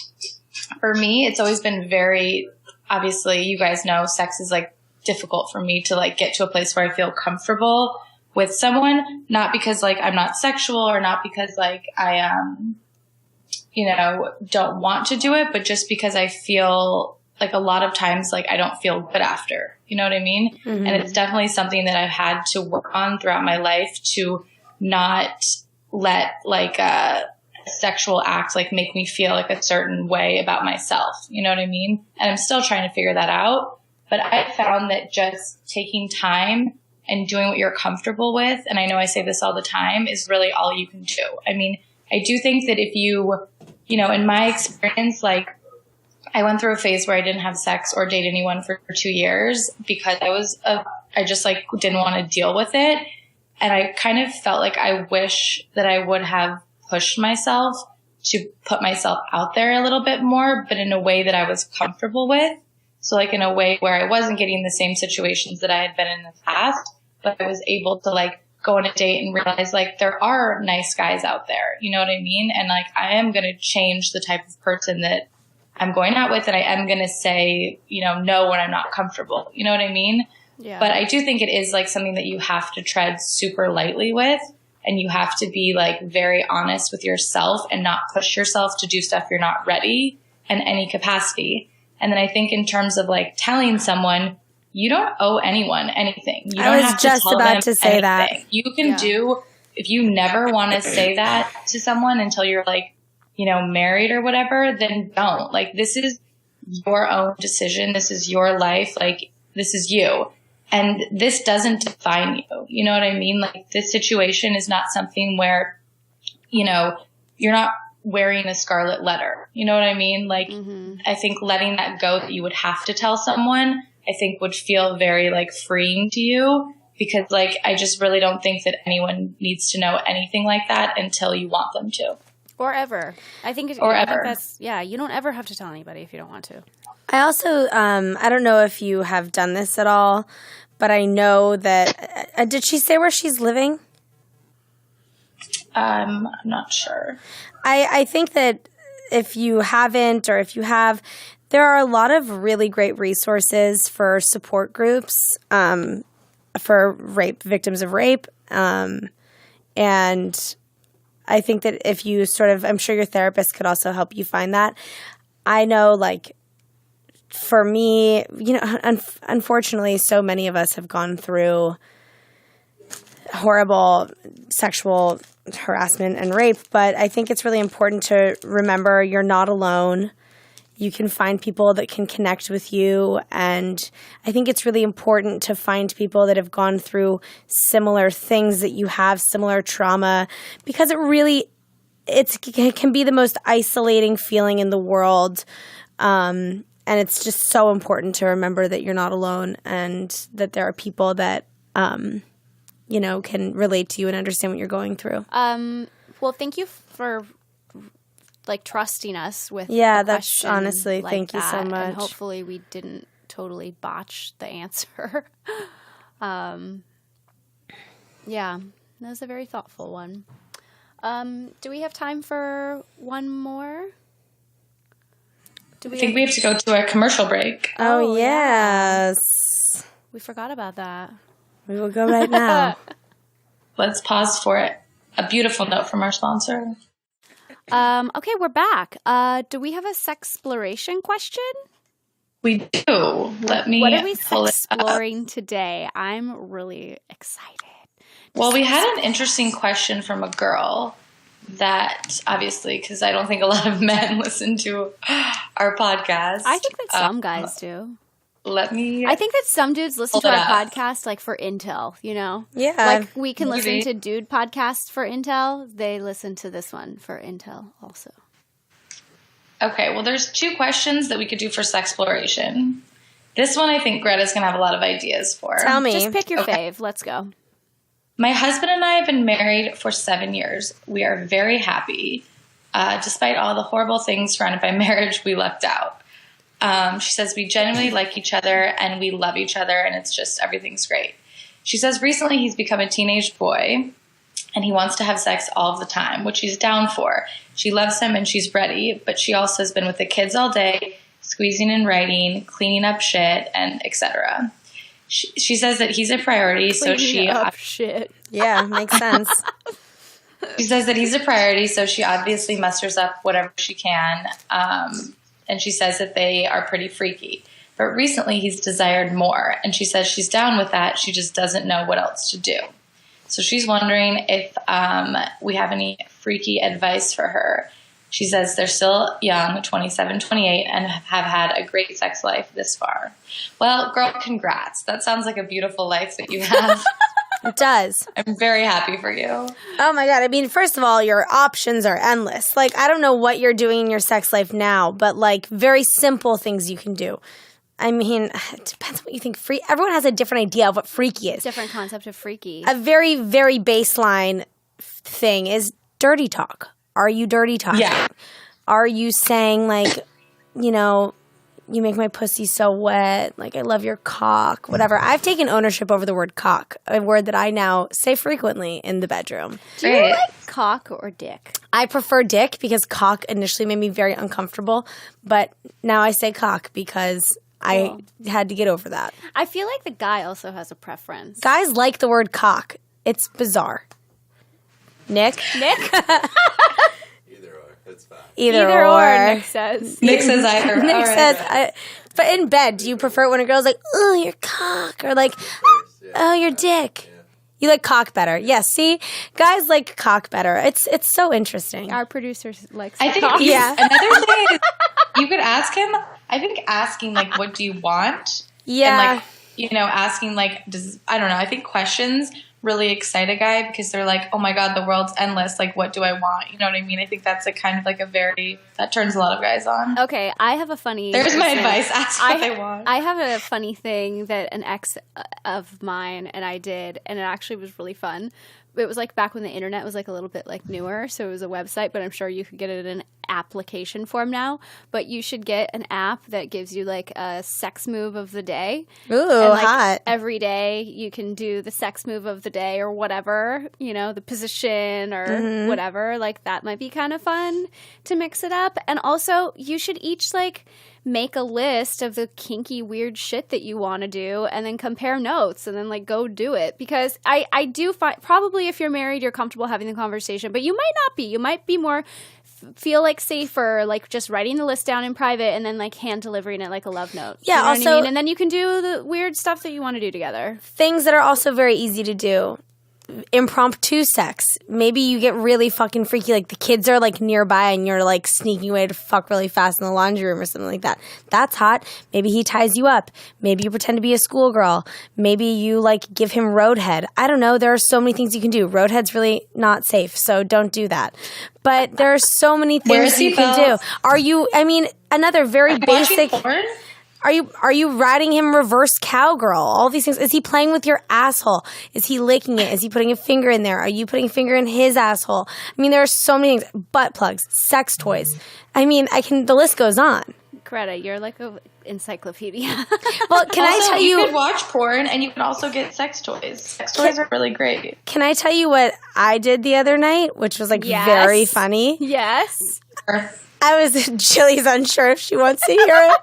Speaker 3: for me, it's always been very, obviously, you guys know, sex is difficult for me to get to a place where I feel comfortable with someone, not because I'm not sexual or not because I don't want to do it, but just because I feel a lot of times I don't feel good after. You know what I mean? Mm-hmm. And it's definitely something that I've had to work on throughout my life to not let a sexual act make me feel a certain way about myself. You know what I mean? And I'm still trying to figure that out. But I found that just taking time and doing what you're comfortable with, and I know I say this all the time, is really all you can do. I mean, I do think that if you know, in my experience, like I went through a phase where I didn't have sex or date anyone for 2 years because I just like didn't want to deal with it. And I kind of felt like I wish that I would have pushed myself to put myself out there a little bit more, but in a way that I was comfortable with. So like in a way where I wasn't getting the same situations that I had been in the past, but I was able to like go on a date and realize like there are nice guys out there. You know what I mean? And like I am going to change the type of person that I'm going out with, and I am going to say, you know, no when I'm not comfortable. You know what I mean?
Speaker 2: Yeah.
Speaker 3: But I do think it is like something that you have to tread super lightly with, and you have to be like very honest with yourself and not push yourself to do stuff you're not ready in any capacity. And then I think in terms of like telling someone, you don't owe anyone anything. You don't
Speaker 4: I was
Speaker 3: have
Speaker 4: just
Speaker 3: to tell
Speaker 4: about
Speaker 3: them
Speaker 4: to say that.
Speaker 3: anything. You can do, if you never want to say that to someone until you're like, you know, married or whatever, then don't. Like, this is your own decision. This is your life. Like, this is you. And this doesn't define you. You know what I mean? Like, this situation is not something where, you know, you're not wearing a scarlet letter. You know what I mean? Like, I think letting that go, that you would have to tell someone, I think would feel very like freeing to you, because like, I just really don't think that anyone needs to know anything like that until you want them to.
Speaker 1: Or ever. I think
Speaker 3: Or
Speaker 1: I think
Speaker 3: ever.
Speaker 1: that's, yeah, you don't ever have to tell anybody if you don't want to.
Speaker 4: I also, I don't know if you have done this at all, but I know that, did she say where she's living?
Speaker 3: I'm not sure.
Speaker 4: I think that if you haven't, or if you have, there are a lot of really great resources for support groups for rape, victims of rape. And I think that if you sort of, I'm sure your therapist could also help you find that. I know, like, for me, you know, unfortunately, so many of us have gone through horrible sexual harassment and rape, but I think it's really important to remember you're not alone. You can find people that can connect with you, and I think it's really important to find people that have gone through similar things that you have, similar trauma, because it can be the most isolating feeling in the world, and it's just so important to remember that you're not alone, and that there are people that you know, can relate to you and understand what you're going through.
Speaker 1: Well, thank you for like trusting us with
Speaker 4: that's
Speaker 1: question
Speaker 4: honestly,
Speaker 1: like
Speaker 4: thank you so
Speaker 1: that,
Speaker 4: much.
Speaker 1: and hopefully we didn't totally botch the answer. Yeah, that was a very thoughtful one. Do we have time for one more?
Speaker 3: I think we have to go to a commercial break.
Speaker 4: Oh, yes.
Speaker 1: We forgot about that.
Speaker 4: We will go right now.
Speaker 3: Let's pause for it. A beautiful note from our sponsor.
Speaker 1: Okay, we're back. Do we have a sexploration question?
Speaker 3: We do. Let me
Speaker 1: What are we
Speaker 3: pull it up.
Speaker 1: exploring today? I'm really excited.
Speaker 3: Well, we had an interesting question from a girl that, obviously, because I don't think a lot of men listen to our podcast.
Speaker 1: I think that some guys do.
Speaker 3: Let me.
Speaker 1: I think that some dudes listen to
Speaker 3: Pull it
Speaker 1: our
Speaker 3: up.
Speaker 1: podcast like for intel, you know?
Speaker 4: Yeah.
Speaker 1: Like we can listen
Speaker 3: Maybe.
Speaker 1: to dude podcasts for intel. They listen to this one for intel also.
Speaker 3: Okay, well, there's two questions that we could do for sexploration. This one, I think Greta's going to have a lot of ideas for.
Speaker 4: Tell me.
Speaker 1: Just pick your
Speaker 3: Okay.
Speaker 1: fave. Let's go.
Speaker 3: My husband and I have been married for 7 years. We are very happy. Despite all the horrible things surrounded by marriage, we lucked out. She says we genuinely like each other and we love each other, and it's just everything's great. She says recently he's become a teenage boy and he wants to have sex all of the time, which he's down for. She loves him and she's ready, but she also has been with the kids all day, squeezing and writing, cleaning up shit, and etc. She says that he's a priority, so
Speaker 1: Shit.
Speaker 4: Yeah, makes sense.
Speaker 3: She says that he's a priority, so she obviously musters up whatever she can. And she says that they are pretty freaky. But recently he's desired more, and she says she's down with that. She just doesn't know what else to do. So she's wondering if we have any freaky advice for her. She says they're still young, 27, 28, and have had a great sex life this far. Well, girl, congrats. That sounds like a beautiful life that you have.
Speaker 4: It does.
Speaker 3: I'm very happy for you.
Speaker 4: Oh my God. I mean, first of all, your options are endless. Like, I don't know what you're doing in your sex life now, but like very simple things you can do. I mean, it depends what you think everyone has a different idea of what freaky is.
Speaker 1: Different concept of freaky.
Speaker 4: A very, very baseline thing is dirty talk. Are you dirty talking?
Speaker 3: Yeah.
Speaker 4: Are you saying like, you know, you make my pussy so wet, like I love your cock, whatever. I've taken ownership over the word cock, a word that I now say frequently in the bedroom.
Speaker 1: Do you like cock or dick?
Speaker 4: I prefer dick because cock initially made me very uncomfortable, but now I say cock because I had to get over that.
Speaker 1: I feel like the guy also has a preference.
Speaker 4: Guys like the word cock. It's bizarre. Nick?
Speaker 5: Either or. It's fine.
Speaker 4: Either
Speaker 1: or, Nick says.
Speaker 3: Nick says either.
Speaker 4: Nick
Speaker 3: All right.
Speaker 4: says, but in bed, do you prefer it when a girl's like, oh, your cock, or like, oh, your dick?
Speaker 5: Yeah.
Speaker 4: You like cock better. Yes, see? Guys like cock better. It's so interesting.
Speaker 1: Our producer likes
Speaker 3: I think
Speaker 1: cock.
Speaker 4: Yeah.
Speaker 3: another thing is you could ask him. I think asking like, "What do you want?"
Speaker 4: Yeah.
Speaker 3: and like asking like, I don't know. I think questions really excite a guy because they're like, "Oh my God, the world's endless. Like, what do I want?" You know what I mean? I think that's a kind of like that turns a lot of guys on.
Speaker 1: Okay, I have a funny...
Speaker 3: There's my advice. Ask what they want.
Speaker 1: I have a funny thing that an ex of mine and I did, and it actually was really fun. It was like back when the internet was like a little bit like newer, so it was a website, but I'm sure you could get it in application form now. But you should get an app that gives you like a sex move of the day.
Speaker 4: Ooh,
Speaker 1: And, like,
Speaker 4: hot.
Speaker 1: every day you can do the sex move of the day or whatever, the position or whatever. Like that might be kind of fun to mix it up. And also you should each like make a list of the kinky weird shit that you want to do and then compare notes and then like go do it. Because I do find probably if you're married, you're comfortable having the conversation, but you might not be. You might be more feel like safer, like just writing the list down in private and then like hand delivering it like a love note.
Speaker 4: Yeah,
Speaker 1: You know what
Speaker 4: also-
Speaker 1: I mean? And then you can do the weird stuff that you want to do together.
Speaker 4: Things that are also very easy to do. Impromptu sex. Maybe you get really fucking freaky, like the kids are like nearby and you're like sneaking away to fuck really fast in the laundry room or something like that. That's hot. Maybe he ties you up. Maybe you pretend to be a schoolgirl. Maybe you like give him roadhead. I don't know. There are so many things you can do. Roadhead's really not safe, so don't do that. But there are so many
Speaker 3: Wear
Speaker 4: things you can
Speaker 3: seatbelts.
Speaker 4: do. Are you, I mean, another very basic...
Speaker 3: Watching porn?
Speaker 4: Are you riding him reverse cowgirl? All these things. Is he playing with your asshole? Is he licking it? Is he putting a finger in there? Are you putting a finger in his asshole? I mean, there are so many things. Butt plugs, sex toys. I mean, the list goes on.
Speaker 1: Greta, you're like a encyclopedia.
Speaker 4: Well, can I
Speaker 3: Also,
Speaker 4: tell
Speaker 3: you
Speaker 4: you,
Speaker 3: could watch porn and you can also get sex toys. Sex toys are really great.
Speaker 4: can I tell you what I did the other night, which was like
Speaker 1: Yes.
Speaker 4: very funny?
Speaker 1: Yes.
Speaker 4: I was, Jilly's unsure if she wants to hear it.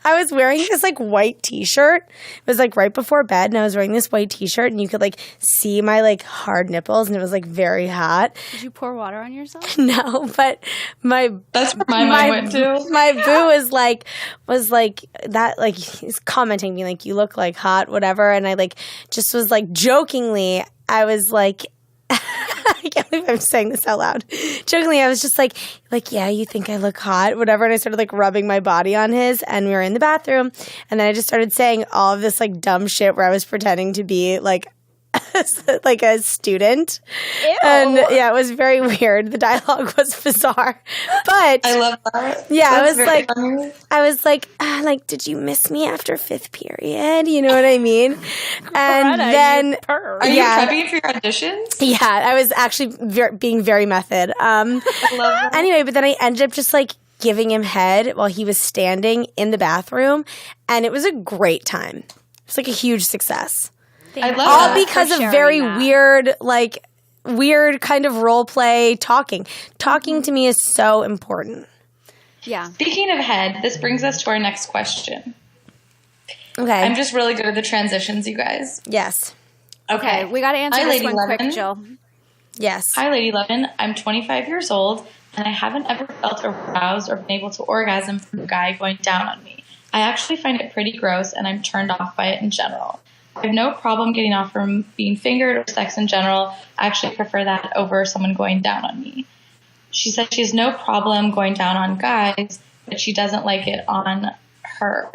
Speaker 4: I was wearing this like white t-shirt. It was like right before bed and I was wearing this white t-shirt and you could like see my like hard nipples and it was like very hot.
Speaker 1: Did you pour water on yourself?
Speaker 4: No, but
Speaker 3: That's where my mind went to.
Speaker 4: my boo was like that, like he's commenting me like you look like hot, whatever, and I like just was like jokingly, I was like I can't believe I'm saying this out loud. Jokingly, I was just like, yeah, you think I look hot, whatever. And I started like rubbing my body on his, and we were in the bathroom. And then I just started saying all of this like dumb shit where I was pretending to be like like a student.
Speaker 1: Ew.
Speaker 4: And yeah, it was very weird. The dialogue was bizarre. But
Speaker 3: I love that.
Speaker 4: yeah,
Speaker 3: That's
Speaker 4: I was
Speaker 3: very
Speaker 4: like,
Speaker 3: funny.
Speaker 4: like, did you miss me after fifth period? You know what I mean? And
Speaker 1: Greta,
Speaker 4: then,
Speaker 1: you perv.
Speaker 3: Are
Speaker 4: yeah.
Speaker 3: you prepping for your auditions?
Speaker 4: yeah, I was actually being very method.
Speaker 3: I love that.
Speaker 4: Anyway, but then I ended up just like giving him head while he was standing in the bathroom, and it was a great time. It was like a huge success.
Speaker 3: I love
Speaker 4: All
Speaker 3: that.
Speaker 4: because
Speaker 1: for
Speaker 4: of
Speaker 1: sharing
Speaker 4: very
Speaker 1: that.
Speaker 4: weird kind of role play talking. Talking to me is so important.
Speaker 1: Yeah.
Speaker 3: Speaking of head, this brings us to our next question.
Speaker 4: Okay.
Speaker 3: I'm just really good at the transitions, you guys.
Speaker 4: Yes.
Speaker 1: Okay, we got to answer
Speaker 3: Hi,
Speaker 1: this
Speaker 3: Lady
Speaker 1: one
Speaker 3: Lovin.
Speaker 1: quick, Jill.
Speaker 4: Yes.
Speaker 3: Hi, Lady Lovin. I'm 25 years old, and I haven't ever felt aroused or been able to orgasm from a guy going down on me. I actually find it pretty gross, and I'm turned off by it in general. I have no problem getting off from being fingered or sex in general. I actually prefer that over someone going down on me. She said she has no problem going down on guys, but she doesn't like it on her.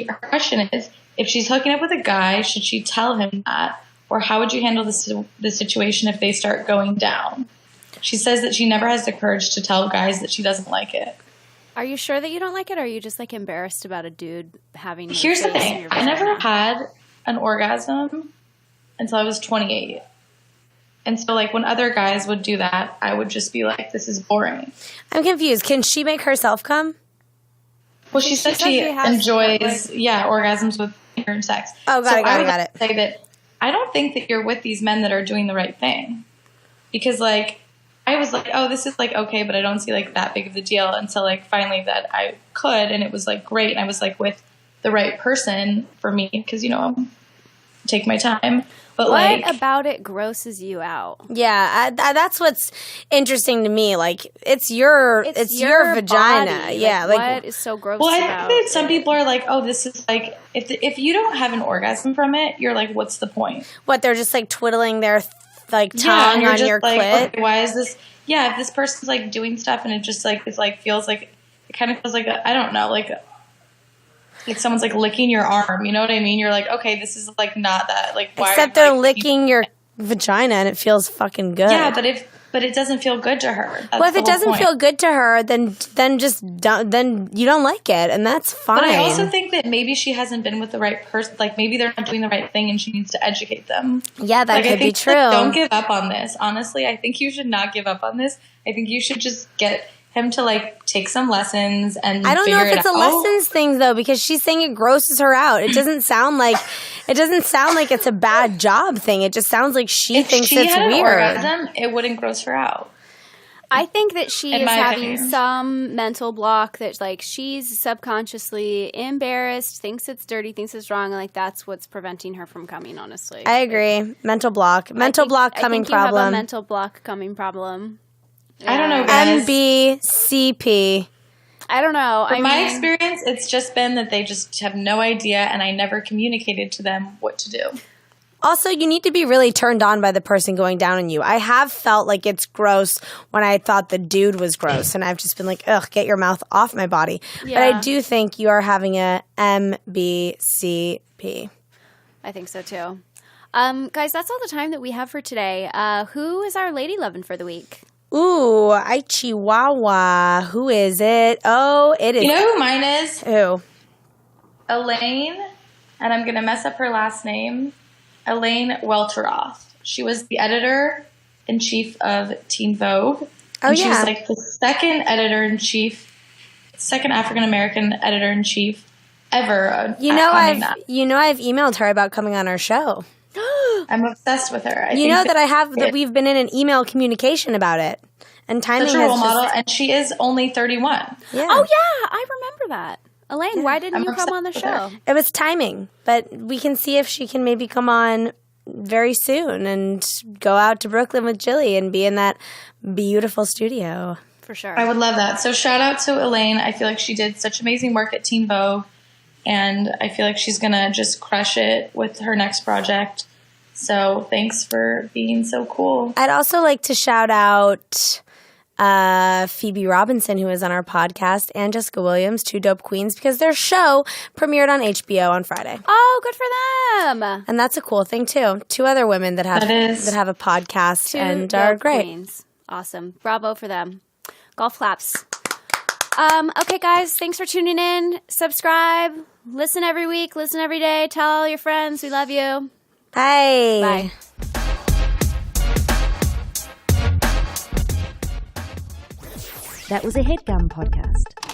Speaker 3: Her question is, if she's hooking up with a guy, should she tell him that? Or how would you handle the situation if they start going down? She says that she never has the courage to tell guys that she doesn't like it.
Speaker 1: Are you sure that you don't like it, or are you just like embarrassed about a dude having your
Speaker 3: Here's the
Speaker 1: face in
Speaker 3: thing.
Speaker 1: your
Speaker 3: I never
Speaker 1: vagina?
Speaker 3: had an orgasm until I was 28. And so, like, when other guys would do that, I would just be like, this is boring.
Speaker 4: I'm confused. Can she make herself come?
Speaker 3: Well, she said she enjoys, orgasms with parent sex.
Speaker 4: Oh, got it.
Speaker 3: Say that I don't think that you're with these men that are doing the right thing. Because, like, I was like, oh, this is, like, okay, but I don't see, like, that big of a deal until, like, finally that I could, and it was, like, great, and I was, like, with the right person for me, because, you know, take my time. But
Speaker 1: what about it grosses you out?
Speaker 4: Yeah, that's what's interesting to me. Like, it's your vagina.
Speaker 1: Body.
Speaker 4: Yeah,
Speaker 1: like what is so gross?
Speaker 3: Well, I
Speaker 1: about
Speaker 3: think that some people are like, oh, this is like, if you don't have an orgasm from it, you're like, what's the point?
Speaker 4: What, they're just like twiddling their tongue on your
Speaker 3: like,
Speaker 4: clit?
Speaker 3: Okay, why is this? Yeah, if this person's like doing stuff and it just like feels like it kind of feels like I don't know, like someone's like licking your arm. You know what I mean? You're like, okay, this is like not that. Like, why?
Speaker 4: Except they're licking your vagina and it feels fucking good.
Speaker 3: Yeah, but it doesn't feel good to her. That's
Speaker 4: well, if it doesn't feel good to her, then you don't like it, and that's fine.
Speaker 3: But I also think that maybe she hasn't been with the right person. Like, maybe they're not doing the right thing, and she needs to educate them.
Speaker 4: Yeah, that could be true.
Speaker 3: Don't give up on this. Honestly, I think you should not give up on this. I think you should just get him to like take some lessons and
Speaker 4: I don't know if it's a lessons thing though, because she's saying it grosses her out. It doesn't sound like it's a bad job thing. It just sounds like she thinks it's
Speaker 3: had
Speaker 4: weird.
Speaker 3: An orgasm, it wouldn't gross her out.
Speaker 1: I think that she is having
Speaker 3: opinion.
Speaker 1: some mental block that like she's subconsciously embarrassed, thinks it's dirty, thinks it's wrong, and like that's what's preventing her from coming, honestly.
Speaker 4: I agree. Mental block coming
Speaker 1: I think you have a mental block coming problem.
Speaker 3: I don't know, guys.
Speaker 4: MBCP.
Speaker 1: I don't know.
Speaker 3: From my experience, it's just been that they just have no idea, and I never communicated to them what to do.
Speaker 4: Also, you need to be really turned on by the person going down on you. I have felt like it's gross when I thought the dude was gross, and I've just been like, ugh, get your mouth off my body. Yeah. But I do think you are having a MBCP.
Speaker 1: I think so, too. Guys, that's all the time that we have for today. Who is our lady lovin' for the week?
Speaker 4: Ooh, I Chihuahua. Who is it? Oh, it is.
Speaker 3: You know who mine is?
Speaker 4: Who?
Speaker 3: Elaine, and I'm going to mess up her last name. Elaine Welteroth. She was the editor-in-chief of Teen Vogue. And she was like the second editor-in-chief, second African-American editor-in-chief ever. I've
Speaker 4: emailed her about coming on our show.
Speaker 3: I'm obsessed with her.
Speaker 4: That we've been in an email communication about it. And timing
Speaker 3: such a role model, and she is only 31.
Speaker 1: Yeah. Oh, yeah. I remember that. Elaine, why didn't you come on the show?
Speaker 4: It was timing, but we can see if she can maybe come on very soon and go out to Brooklyn with Jilly and be in that beautiful studio.
Speaker 1: For sure.
Speaker 3: I would love that. So shout out to Elaine. I feel like she did such amazing work at Teen Vogue, and I feel like she's going to just crush it with her next project. So thanks for being so cool.
Speaker 4: I'd also like to shout out Phoebe Robinson, who is on our podcast, and Jessica Williams, two dope queens, because their show premiered on HBO on Friday.
Speaker 1: Oh, good for them!
Speaker 4: And that's a cool thing too. Two other women that have a podcast and are great. Queens.
Speaker 1: Awesome! Bravo for them. Golf claps. Okay, guys, thanks for tuning in. Subscribe. Listen every week. Listen every day. Tell all your friends we love you.
Speaker 4: Bye.
Speaker 1: Bye.
Speaker 5: That was a HeadGum podcast.